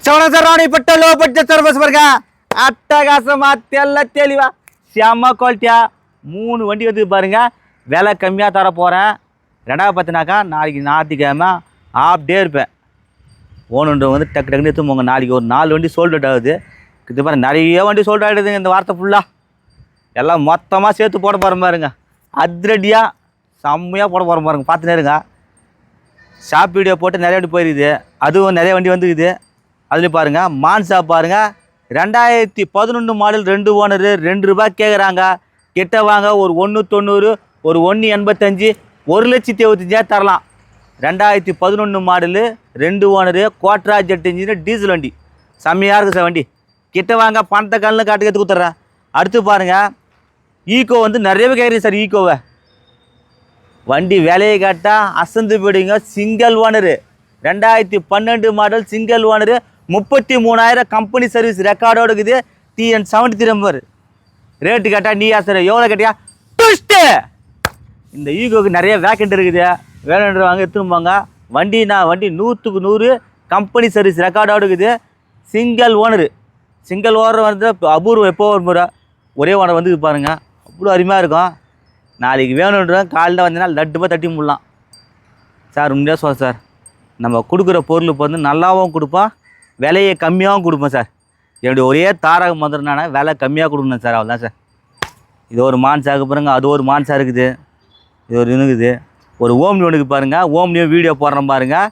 சவணசராணிப்பட்ட low budget service பாருங்க. அட்டகாசமா தெளிவா செம்ம குவாலிட்டியா 3 வண்டி வந்து பாருங்க. விலை கம்மியாக தர போகிறேன். ரெண்டாவது பார்த்தினாக்கா நாளைக்கு ஞாயிற்றுக்கிழமை ஆஃப் டே இருப்பேன். ஓனுன்ற வந்து டக்கு டக்குன்னு எடுத்து போங்க. நாளைக்கு ஒரு 4 வண்டி சோல்ட் அவுட் ஆகுது. இது பாருங்க, நிறைய வண்டி சோல்ட் ஆகிடுதுங்க இந்த வாரத்தை ஃபுல்லாக. எல்லாம் மொத்தமாக சேர்த்து போட போகிற பாருங்க. அதிரடியாக செம்மையாக போட போகிற பாருங்க. பார்த்துனே இருங்க. ஷாப் வீடியோ போட்டு நிறைய வண்டி போயிருக்குது. அதுவும் நிறைய வண்டி வந்துக்குது. அதுலேயும் பாருங்கள் மான்சா பாருங்கள். 2011 மாடல் 2 ஓனரு ₹2 கேட்குறாங்க. கிட்ட வாங்க ஒரு 190, ஒரு 185, 1,75,000 தரலாம். 2011 மாடலு 2 ஓனரு கோட்ரா ஜெட் இன்ஜின் டீசல் வண்டி. செம்மையாக இருக்குது சார் வண்டி. கிட்ட வாங்க பணத்தை கல்னு காட்டுக்கு கொடுத்துட்றேன். அடுத்து பாருங்கள் ஈக்கோ வந்து நிறையவே கேட்குறீங்க சார். ஈக்கோவை வண்டி விலையை கேட்டால் அசந்து போயிடுங்க. Single owner 2012 model single owner 33,000 company service ரெக்கார்டோடு இருக்குது. TN73 number. ரேட்டு கேட்டால் நீ சார் எவ்வளோ கேட்டியா ட்விஸ்ட்டு. இந்த ஈகோக்கு நிறைய வேக்கண்ட் இருக்குது. வேணுன்றவங்க எடுத்துருப்பாங்க. வண்டி 100க்கு 100 கம்பெனி சர்வீஸ் ரெக்கார்டோடு இருக்குது. Single owner. சிங்கிள் ஓனர் வந்து அபூர்வம். எப்போ ஒரு முறை ஒரே ஓனர் வந்து பாருங்கள். அவ்வளோ அருமையாக இருக்கும். நாளைக்கு வேணுன்றவங்க காலையில் வந்தீங்கன்னா லட்டுமாக தட்டி முடியலாம் சார். உண்மையாக சொல்ல சார், நம்ம கொடுக்குற பொருள் இப்போ வந்து நல்லாவும் கொடுப்போம், விலையை கம்மியாகவும் கொடுப்போம் சார். என்னுடைய ஒரே தாரக மந்திரம்னா விலை கம்மியாக கொடுக்கணும் சார். அவ்வளோதான் சார். இது ஒரு மான்சாக்கு பாருங்க. அது ஒரு மான்சா இருக்குது. இது ஒரு இருக்குது. ஒரு ஓம்னி ஒன்றுக்கு பாருங்கள். ஓம்னியும் வீடியோ போடுறோம் பாருங்கள்.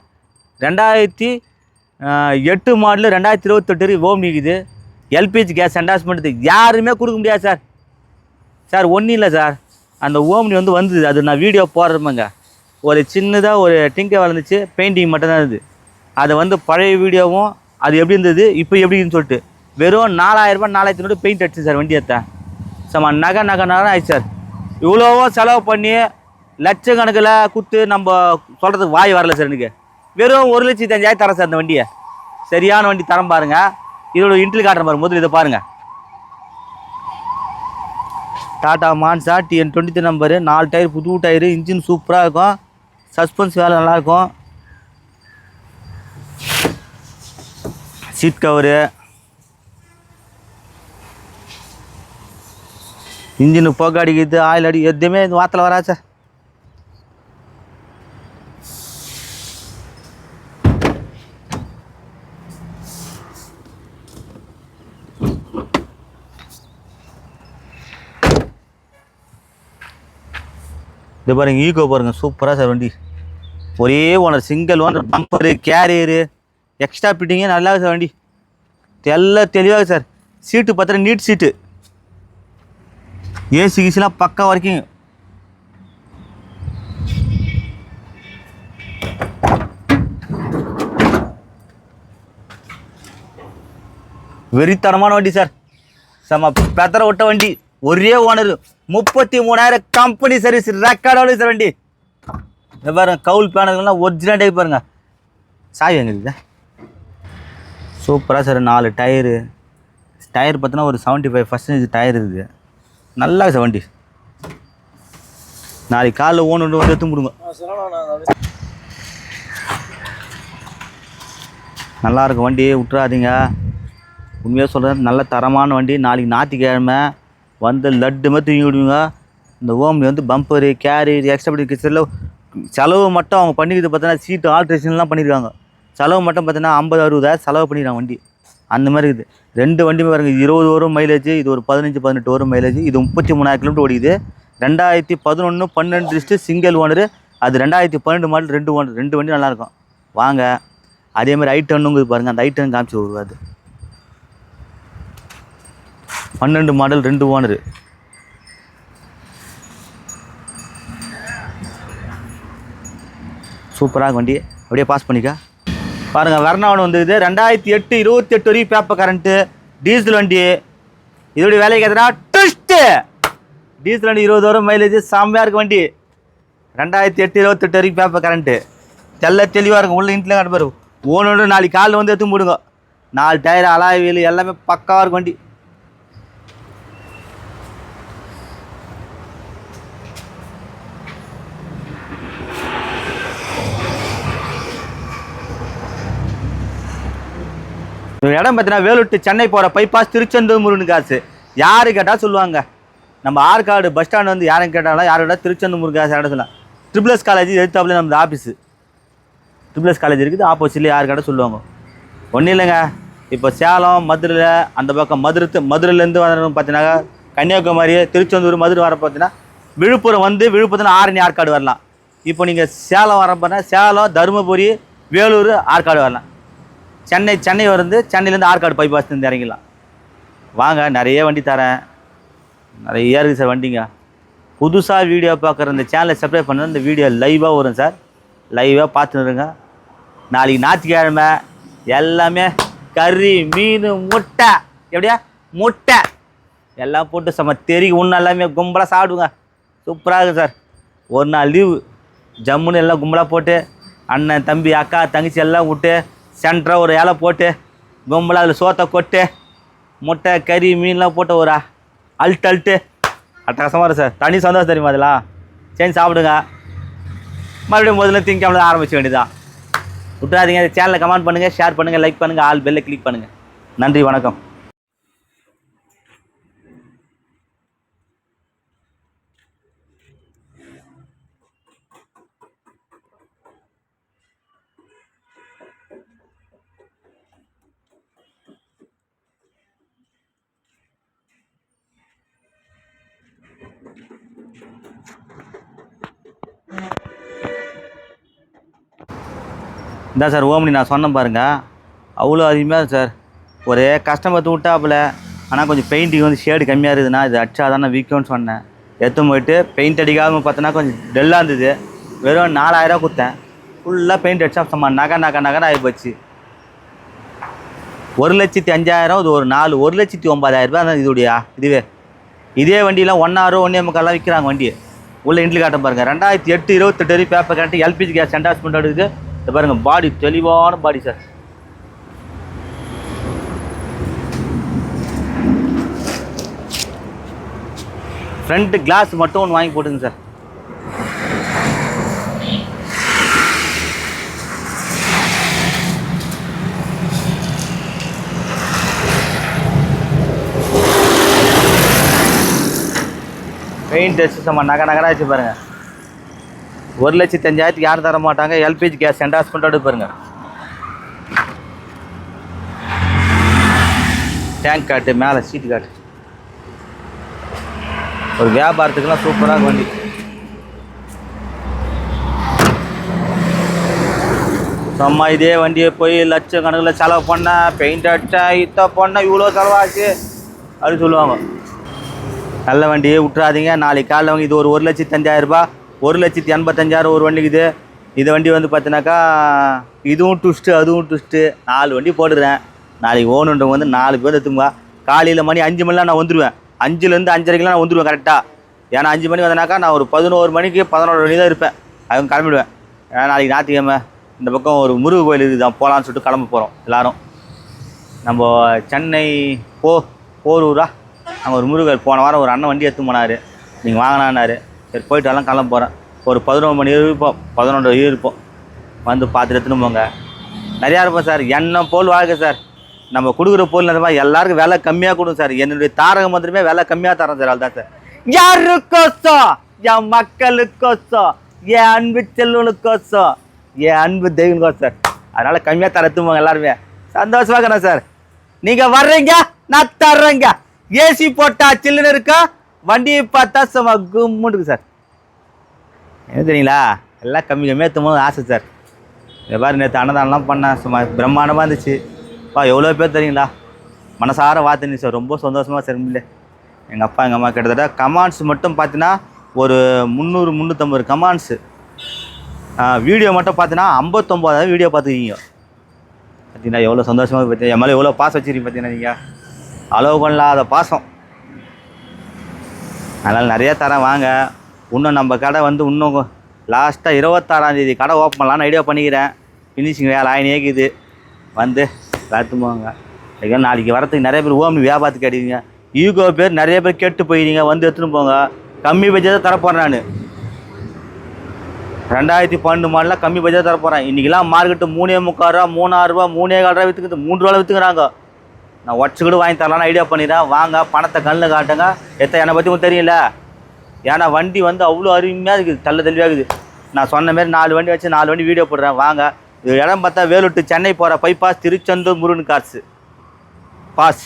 2008 மாடலு 2028 ஓம்னி இருக்குது. எல்பிஜி கேஸ் என்டாஸ்மெண்ட்டு யாருமே கொடுக்க முடியாது சார். சார் ஒன்றும் இல்லை சார், அந்த ஓம்னி வந்து வந்தது. அது நான் வீடியோ போடுறேங்க. ஒரு சின்னதாக ஒரு டிங்கை வளர்ந்துச்சு. பெயிண்டிங் மட்டும்தான் இருந்தது. அதை வந்து பழைய வீடியோவும் அது எப்படி இருந்தது இப்போ எப்படின்னு சொல்லிட்டு வெறும் 4,000 4,500 பெயிண்ட் அடிச்சு சார். வண்டி எடுத்தேன் சமா நகை ஆயிடுச்சு சார். இவ்வளோவோ செலவு பண்ணி லட்சக்கணக்கில் குத்து நம்ம சொல்கிறதுக்கு வாய் வரல சார். எனக்கு வெறும் 1,05,000 தரேன் சார். அந்த வண்டியை சரியான வண்டி தரம் பாருங்கள். இதோட இன்ட்ரில் காட்டுறேன் பாருங்கள். முதல்ல இதை பாருங்கள். Tata Manza TN23 number. 4 tyre புது டயரு. இன்ஜின் சூப்பராக இருக்கும். சஸ்பென்ஸ் வேலை நல்லாயிருக்கும். சீட் கவரு, இன்ஜினு புகை அடிக்கிறது, ஆயில் அடி எதுவுமே இந்த வாரத்தில் வரா சார். இது பாருங்கள் ஈகோ பாருங்கள். சூப்பராக சார் வண்டி. ஒரே owner single owner. Bumper carrier extra ஃபிட்டிங்கே நல்லா சார். வண்டி எல்லாம் தெளிவாக சார். சீட்டு பார்த்தா நீட் சீட்டு. ஏசி கீசிலாம் பக்கா வரைக்கும். வெறித்தனமான வண்டி சார். செம்ம பெத்தர விட்ட வண்டி. ஒரே ஓனர் 33,000 கம்பெனி சர்வீஸ் ரெக்கார்டோட சார் வண்டி. பாருங்க கவுல் பேனல்கள்லாம் ஒரிஜினல் டைப் பாருங்க. சாய் எங்கே இருக்குது சூப்பராக சார். 4 டயரு. டயர் பார்த்தோன்னா ஒரு 75% டயர் இருக்குது. நல்லா சார் வண்டி. நாளைக்கு காலைல ஓனு வந்து எடுத்து கொடுங்க. நல்லாயிருக்கும் வண்டி, விட்டுறாதீங்க. உண்மையாக சொல்கிறேன், நல்ல தரமான வண்டி. நாளைக்கு ஞாயிற்றுக்கிழமை வந்து லட்டுமே தூங்கி விடுவீங்க. இந்த ஓம்னி வந்து பம்பரு கேரியர் எக்ஸ்ட்ரா செலவு மட்டும் அவங்க பண்ணிக்கிறது பார்த்தோன்னா சீட்டு ஆல்ட்ரேஷன்லாம் பண்ணியிருக்காங்க. செலவு மட்டும் பார்த்தீங்கன்னா 50-60,000 செலவு பண்ணிடுறாங்க வண்டி. அந்த மாதிரி இருக்குது. 2 வண்டியுமே பாருங்க. 20 வரும் மைலேஜ். இது ஒரு 15-18 வரும் மைலேஜ். இது 33,000 கிலோமீட்டர் ஓடிக்குது. 2011 12 list single owner. அது 2012 மாடல் 2 ஓனர். 2 வண்டி நல்லாயிருக்கும். வாங்க. அதேமாதிரி I10 பாருங்கள். அந்த I10 காமிச்சு விடுவாது. 12 மாடல் 2 ஓனரு. சூப்பராக வண்டி. அப்படியே பாஸ் பண்ணிக்க பாருங்கள். வெர்னாவன் வந்துக்குது. 2008 28 வரைக்கும் பேப்பர் கரண்ட்டு டீசல் வண்டி. இதோடைய வேலைக்கு எதுனா ட்விஸ்ட்டு. டீசல் வண்டி 20 வரும் மைலேஜ். செம்மையாக இருக்குது வண்டி. 2008 28 வரைக்கும் பேப்பர் கரண்ட்டு தெளிவாக இருக்கும். உள்ள இன்ட்ல காட்டுப்பாரு. ஓனோட நாளைக்கு காலில் வந்து எடுத்து போடுங்க. 4 டயர் அலாய் வீல் எல்லாமே பக்காவாக இருக்கும் வண்டி. இடம் பார்த்தீங்கன்னா வேலூர் to சென்னை போகிற பைபாஸ் திருச்செந்தூர் முருகன் காசு. யாரு கேட்டால் சொல்லுவாங்க. நம்ம ஆற்காடு பஸ் ஸ்டாண்ட் வந்து யாரும் கேட்டாலும் யாரோட திருச்செந்தூர் முருகன் காசு இடம் சொல்லலாம். ட்ரிபிள்எஸ் காலேஜ் எடுத்தாப்புல நம்ம ஆஃபீஸு. ட்ரிபிள்எஸ் காலேஜ் இருக்குது, ஆப்போசிட்லேயே யாரு கேட்டால் சொல்லுவாங்க. ஒன்றும் இல்லைங்க, இப்போ சேலம் மதுரையில் அந்த பக்கம் மதுரையிலேருந்து வரணும் பார்த்தீங்கன்னா கன்னியாகுமரி திருச்செந்தூர் மதுரை வர பார்த்தீங்கன்னா விழுப்புரம் வந்து விழுப்புரத்தில் ஆரணி ஆற்காடு வரலாம். இப்போ நீங்கள் சேலம் வர பார்த்தீங்கன்னா சேலம் தருமபுரி வேலூர் ஆற்காடு வரலாம். சென்னை வந்து சென்னையிலேருந்து ஆற்காடு பைபாஸ்லேருந்து இறங்கிடலாம். வாங்க, நிறைய வண்டி தரேன், நிறைய இருக்குது சார் வண்டிங்க. புதுசாக வீடியோ பார்க்குற இந்த சேனலை சப்ஸ்கிரைப் பண்ண இந்த வீடியோ லைவாக வரும் சார். லைவாக பார்த்துருங்க. நாளைக்கு ஞாயிற்றுக்கிழமை எல்லாமே கறி மீன் முட்டை எப்படியா முட்டை எல்லாம் போட்டு செம்ம தெறிக்கு ஒன்று எல்லாமே கும்பலாக சாப்பிடுங்க. சூப்பராக இருக்கும் சார். ஒரு நாள் லீவு ஜம்முன்னு எல்லாம் கும்பலாக போட்டு அண்ணன் தம்பி அக்கா தங்கச்சி எல்லாம் விட்டு சென்டராக ஒரு இலை போட்டு கும்பலாக அதில் சோத்தை கொட்டு முட்டை கறி மீன்லாம் போட்டு ஒரு அல்ட்டு அட்டகாசமாக இருக்கும் சார். தனி சந்தோஷம் தெரியுமா அதெல்லாம். சரி சாப்பிடுங்க. மறுபடியும் முதல்ல திங்காமல் ஆரம்பிச்ச வேண்டியதான். விட்டுறாதீங்க. சேனலை கமெண்ட் பண்ணுங்கள், ஷேர் பண்ணுங்கள், லைக் பண்ணுங்கள், ஆல் பெல்லை கிளிக் பண்ணுங்கள். நன்றி, வணக்கம். இதான் சார் ஓம்னி நான் சொன்னேன் பாருங்கள், அவ்வளோ அதிகமாக சார். ஒரு கஸ்டமர் விட்டாப்புல, ஆனால் கொஞ்சம் பெயிண்டிங் வந்து ஷேடு கம்மியாக இருக்குதுன்னா இது அடிச்சா தானே வீக்கும்னு சொன்னேன். எடுத்து போயிட்டு பெயிண்ட் அடிக்காமல் பார்த்தோன்னா கொஞ்சம் டல்லாக இருந்தது. வெறும் 4000 கொடுத்தேன். ஃபுல்லாக பெயிண்ட் அடிச்சா சும்மா நகை ஆகி போச்சு. 1,05,000 இது ஒரு 1,09,000 ரூபாய் தான் இதுவே. இதே வண்டியெலாம் 1 hour 1.25 விற்கிறாங்க வண்டியை. உள்ள இன்ட்லி காட்ட பாருங்கள். 2008 28 paper correct LPG gas endorsement எடுக்குது. இதை பாருங்கள், பாடி தெளிவான பாடி சார். ஃப்ரண்ட் கிளாஸ் மட்டும் ஒன்று வாங்கி போட்டுங்க சார். பெயிண்ட் அடிச்சு சும்மா நகராக வச்சு பாருங்கள். 1,05,000 யாரும் தர மாட்டாங்க. எல்பிஜி கேஸ் என்டாஸ்மெண்ட் எடுத்து பாருங்கள். டேங்க் காட்டு, மேலே சீட்டு காட்டு. ஒரு வியாபாரத்துக்கெல்லாம் சூப்பராக வண்டி. சும்மா இதே வண்டியை போய் லட்சக்கணக்கில் செலவு பண்ண, பெயிண்ட் அடித்தா இத்த பண்ண இவ்வளோ செலவாச்சு அப்படின்னு சொல்லுவாங்க. நல்ல வண்டியை விட்டுறாதீங்க. நாளைக்கு காலையில் வாங்கி இது ஒரு 1,05,000 ரூபாய், 1,85,000 ஒரு வண்டிக்குது. இது வண்டி வந்து பார்த்தினாக்கா இதுவும் ட்விஸ்ட்டு அதுவும் ட்விஸ்ட்டு 4 வண்டி போட்டுக்கிறேன். நாளைக்கு ஓனுன்றவங்க வந்து 4 பேர் எடுத்துங்க. காலையில் மணி 5 மணிலாம் நான் வந்துடுவேன். 5லேருந்து 5:30 நான் வந்துடுவேன் கரெக்டாக. ஏன்னா 5 மணி வந்தனாக்கா நான் ஒரு 11 மணிக்கு 11 மணி தான் இருப்பேன். அவங்க கிளம்பிடுவேன். ஏன்னா நாளைக்கு ஞாயிற்றுக்கிழமை இந்த பக்கம் ஒரு முருகு கோயில் இருக்குது, தான் போகலான்னு சொல்லிட்டு கிளம்ப போகிறோம் எல்லோரும். நம்ம சென்னை போரூரா அங்கே ஒரு முருகர் போன வாரம் ஒரு அண்ணன் வண்டி எடுத்து போனார். நீங்கள் வாங்கினான்னாரு. சரி போயிட்டு எல்லாம் கிளம்ப போகிறேன். ஒரு 11 மணி இருப்போம், 11:30 இருப்போம். வந்து பார்த்துட்டு எடுத்துன்னு போங்க. நிறையா இருப்போம் சார். எண்ணம் போல் வாழ்க்கை சார். நம்ம கொடுக்குற பொருள் அந்த மாதிரி எல்லாருக்கும் விலை கம்மியாக கொடுங்க சார். என்னுடைய தாரகம் மந்திரமே விலை கம்மியாக தரோம் சார். அதுதான் சார். யாருக்கோசம்? என் மக்களுக்கோசம், என் அன்பு செல்வனுக்கோசம், என் அன்பு தெய்வனுக்கோசம் சார். அதனால் கம்மியாக தர எடுத்துப்போங்க எல்லாருமே. சந்தோஷமாக இருக்கிறேன் சார். நீங்கள் வர்றீங்க, நான் தர்றேங்க. ஏசி போட்டா சில்லுன்னு இருக்கா, வண்டியை பார்த்தா சும்மா கும்முன்னு சார். என்ன தெரியுங்களா, எல்லாம் கம்மியாக எடுத்தும்போது ஆசை சார். இந்த மாதிரி நேற்று அன்னதானம்லாம் பண்ணேன், சும்மா பிரம்மாண்டமாக இருந்துச்சு. எவ்வளோ பேர் தெரியுங்களா, மனசார வார்த்தை சார். ரொம்ப சந்தோஷமாக சார். இல்லை எங்கள் அப்பா எங்கள் அம்மா கிட்டத்தட்ட கமாண்ட்ஸ் மட்டும் பார்த்தீங்கன்னா ஒரு 300-350 கமாண்ட்ஸு. வீடியோ மட்டும் பார்த்தீங்கன்னா 59 வீடியோ பார்த்துக்கிங்க. பார்த்தீங்கன்னா எவ்வளோ சந்தோஷமாக பார்த்தீங்கன்னா என் மேலே எவ்வளோ பாசம் வச்சுருக்கீங்க பார்த்தீங்கன்னா நீங்கள். அளவு பண்ணலாத பாசம். அதனால் நிறையா தரேன் வாங்க. இன்னும் நம்ம கடை வந்து இன்னும் லாஸ்ட்டாக 26ஆம் தேதி கடை ஓப்பன் பண்ணலான்னு ஐடியா பண்ணிக்கிறேன். ஃபினிஷிங் வேலை ஆயினேக்குது. வந்து பார்த்து போங்க. நாளைக்கு வரத்துக்கு நிறைய பேர் ஓம்னி வியாபாரத்துக்கு அடிக்கிறீங்க. ஈகோ பேர் நிறைய பேர் கெட்டு போயிடுங்க. வந்து எடுத்துன்னு போங்க. கம்மி பட்ஜெட் தான் தரப்போகிறேன் நான். 2012 மாடலாம் கம்மி பட்ஜெட் தர போகிறேன். இன்றைக்கெல்லாம் மார்க்கெட்டு 3.25 ரூபா 3.6 ரூபா 3.4 ரூபா விற்றுக்குது, 3 ரூபா விற்றுக்குறாங்க. நான் உடச்சு கூட வாங்கி தரலான்னு ஐடியா பண்ணிடுறேன். வாங்க பணத்தை கண்ணில் காட்டுங்க. என்னை பற்றி உங்களுக்கு தெரியல, ஏன்னா வண்டி வந்து அவ்வளோ அருமையாக இருக்குது, தெளிவாக இருக்குது. நான் சொன்ன மாதிரி 4 வண்டி வச்சு 4 வண்டி வீடியோ போடுறேன். வாங்க. இது இடம் பார்த்தா வேலூர் டு சென்னை போகிற bypass, Tiruchendur Murugan cars pass.